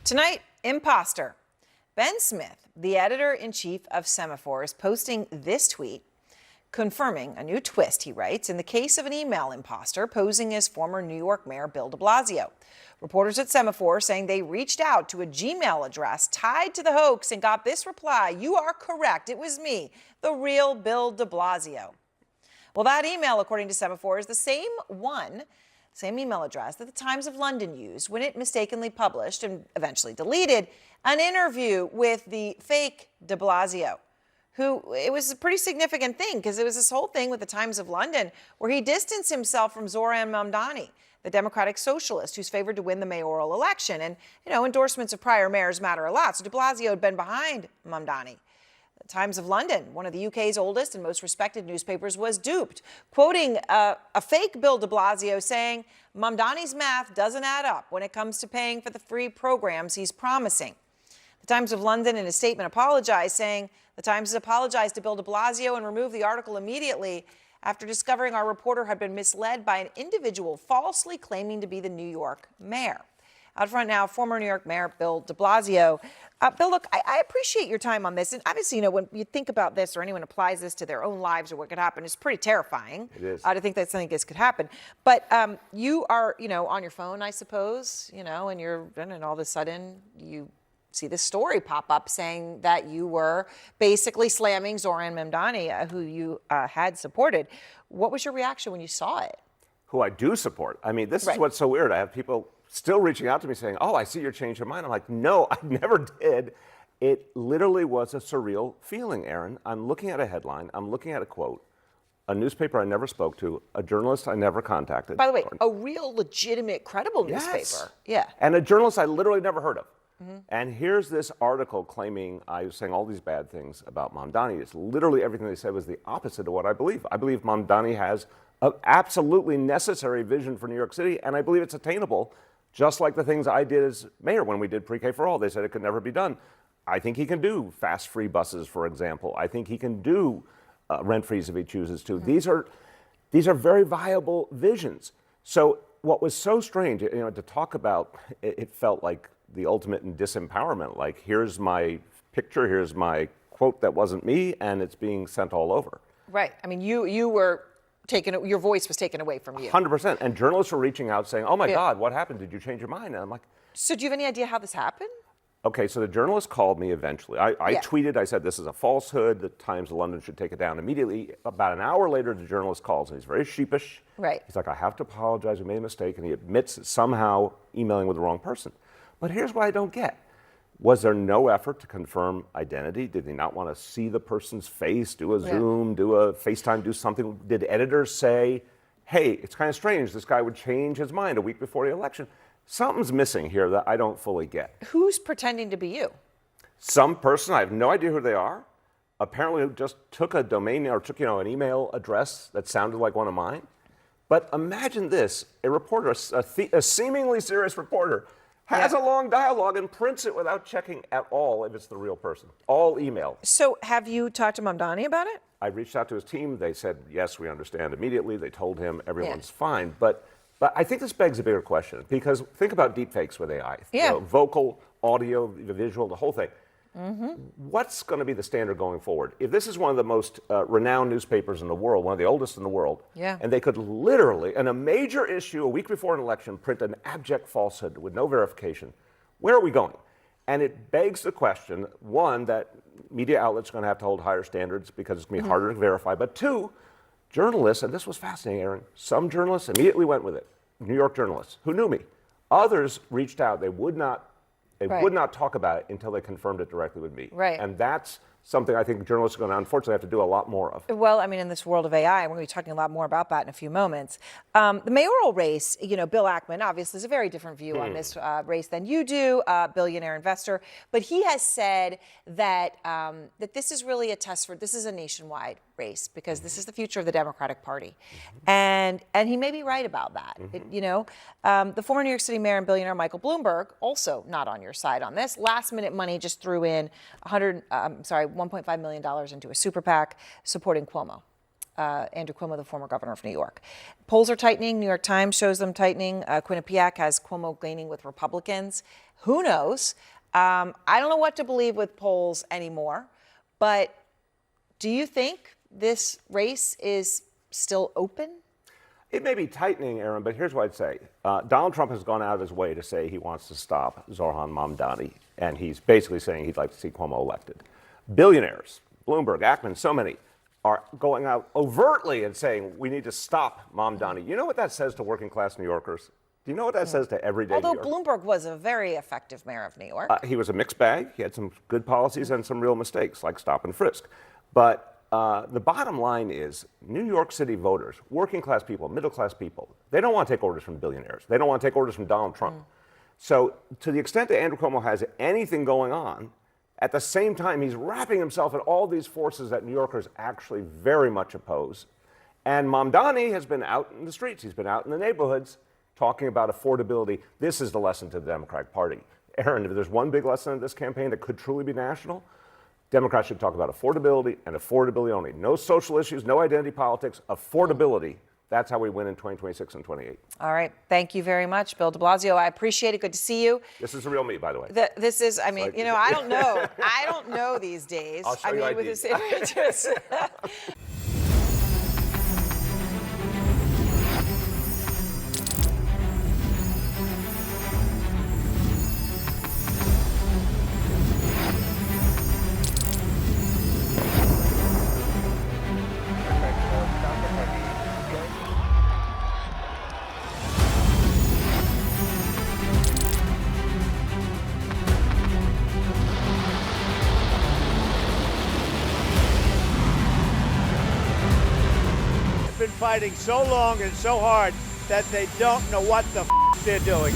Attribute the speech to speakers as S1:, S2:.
S1: Tonight, imposter. Ben Smith, the editor-in-chief of Semaphore, is posting this tweet confirming a new twist, he writes, in the case of an email imposter posing as former New York Mayor Bill de Blasio. Reporters at Semaphore saying they reached out to a Gmail address tied to the hoax and got this reply: "You are correct. It was me, the real Bill de Blasio." Well, that email, according to Semaphore, is the same email address that the Times of London used when it mistakenly published and eventually deleted an interview with the fake de Blasio, who, it was a pretty significant thing because it was this whole thing with the Times of London where he distanced himself from Zohran Mamdani, the Democratic socialist who's favored to win the mayoral election. And, endorsements of prior mayors matter a lot. So de Blasio had been behind Mamdani. The Times of London, one of the UK's oldest and most respected newspapers, was duped, quoting a fake Bill de Blasio saying Mamdani's math doesn't add up when it comes to paying for the free programs he's promising. The Times of London, in a statement, apologized, saying the Times has apologized to Bill de Blasio and removed the article immediately after discovering our reporter had been misled by an individual falsely claiming to be the New York mayor. Out front now, former New York Mayor Bill de Blasio. Bill, look, I appreciate your time on this. And obviously, when you think about this or anyone applies this to their own lives or what could happen, it's pretty terrifying.
S2: It is.
S1: To think that something like this could happen. But you are, on your phone, I suppose, and all of a sudden you see this story pop up saying that you were basically slamming Zohran Mamdani, who you had supported. What was your reaction when you saw it?
S2: Who I do support. I mean, this is what's so weird. I have people still reaching out to me saying, "Oh, I see you're changing your mind." I'm like, no, I never did. It literally was a surreal feeling, Aaron. I'm looking at a headline. I'm looking at a quote. A newspaper I never spoke to. A journalist I never contacted.
S1: By the way, a real, legitimate, credible newspaper.
S2: Yes.
S1: Yeah.
S2: And a journalist I literally never heard of. Mm-hmm. And here's this article claiming I was saying all these bad things about Mamdani. It's literally everything they said was the opposite of what I believe. I believe Mamdani has an absolutely necessary vision for New York City, and I believe it's attainable. Just like the things I did as mayor when we did Pre-K for All. They said it could never be done. I think he can do fast free buses, for example. I think he can do rent-frees if he chooses to. Mm-hmm. These are very viable visions. So what was so strange, to talk about, it felt like the ultimate in disempowerment. Like, here's my picture, here's my quote that wasn't me, and it's being sent all over.
S1: Right. I mean, you were your voice was taken away from you.
S2: 100%. And journalists were reaching out saying, "Oh my God, what happened? Did you change your mind?" And I'm like,
S1: so do you have any idea how this happened?
S2: Okay, so the journalist called me eventually. I tweeted, I said, "This is a falsehood. The Times of London should take it down immediately." About an hour later, the journalist calls, and he's very sheepish.
S1: Right.
S2: He's like, "I have to apologize. We made a mistake." And he admits somehow emailing with the wrong person. But here's what I don't get. Was there no effort to confirm identity? Did they not want to see the person's face, do a Zoom, do a FaceTime, do something? Did editors say, "Hey, it's kind of strange, this guy would change his mind a week before the election"? Something's missing here that I don't fully get.
S1: Who's pretending to be you?
S2: Some person, I have no idea who they are, apparently just took a domain or took, an email address that sounded like one of mine. But imagine this, a reporter, a seemingly serious reporter, has a long dialogue and prints it without checking at all if it's the real person. All email.
S1: So have you talked to Mamdani about it?
S2: I reached out to his team. They said, yes, we understand immediately. They told him everyone's fine. But I think this begs a bigger question, because think about deepfakes with AI.
S1: Yeah.
S2: Vocal, audio, visual, the whole thing. Mm-hmm. What's going to be the standard going forward? If this is one of the most renowned newspapers in the world, one of the oldest in the world, and they could literally, in a major issue a week before an election, print an abject falsehood with no verification, where are we going? And it begs the question, one, that media outlets are going to have to hold higher standards because it's going to be harder to verify, but two, journalists, and this was fascinating, Aaron, some journalists immediately went with it, New York journalists who knew me. Others reached out. They would not talk about it until they confirmed it directly with me.
S1: Right.
S2: And that's something I think journalists are going to unfortunately have to do a lot more of.
S1: Well, I mean, in this world of AI, we're going to be talking a lot more about that in a few moments. The mayoral race, Bill Ackman obviously has a very different view on this race than you do, billionaire investor. But he has said that that this is really a test this is a nationwide race because this is the future of the Democratic Party. And he may be right about that. The former New York City mayor and billionaire Michael Bloomberg, also not on your side on this. Last minute money just threw in $1.5 million into a super PAC supporting Cuomo. Andrew Cuomo, the former governor of New York. Polls are tightening. New York Times shows them tightening. Quinnipiac has Cuomo gaining with Republicans. Who knows? I don't know what to believe with polls anymore, but do you think this race is still open?
S2: It may be tightening, Aaron, but here's what I'd say. Donald Trump has gone out of his way to say he wants to stop Zohran Mamdani, and he's basically saying he'd like to see Cuomo elected. Billionaires, Bloomberg, Ackman, so many, are going out overtly and saying we need to stop Mamdani. You know what that says to working class New Yorkers? Do you know what that says to everyday New Yorkers?
S1: Although Bloomberg was a very effective mayor of New York.
S2: He was a mixed bag. He had some good policies and some real mistakes, like stop and frisk. But the bottom line is New York City voters, working class people, middle class people, they don't want to take orders from billionaires. They don't want to take orders from Donald Trump. So to the extent that Andrew Cuomo has anything going on, at the same time, he's wrapping himself in all these forces that New Yorkers actually very much oppose. And Mamdani has been out in the streets. He's been out in the neighborhoods talking about affordability. This is the lesson to the Democratic Party. Aaron, if there's one big lesson in this campaign that could truly be national, Democrats should talk about affordability and affordability only. No social issues, no identity politics, affordability. That's how we win in 2026 and 28.
S1: All right. Thank you very much, Bill de Blasio. I appreciate it. Good to see you.
S2: This is the real me, by the way.
S1: This is, I mean, I don't know. I don't know these days.
S2: I'll show you
S1: with
S2: IDs.
S1: this
S3: Been fighting so long and so hard that they don't know what the they're doing.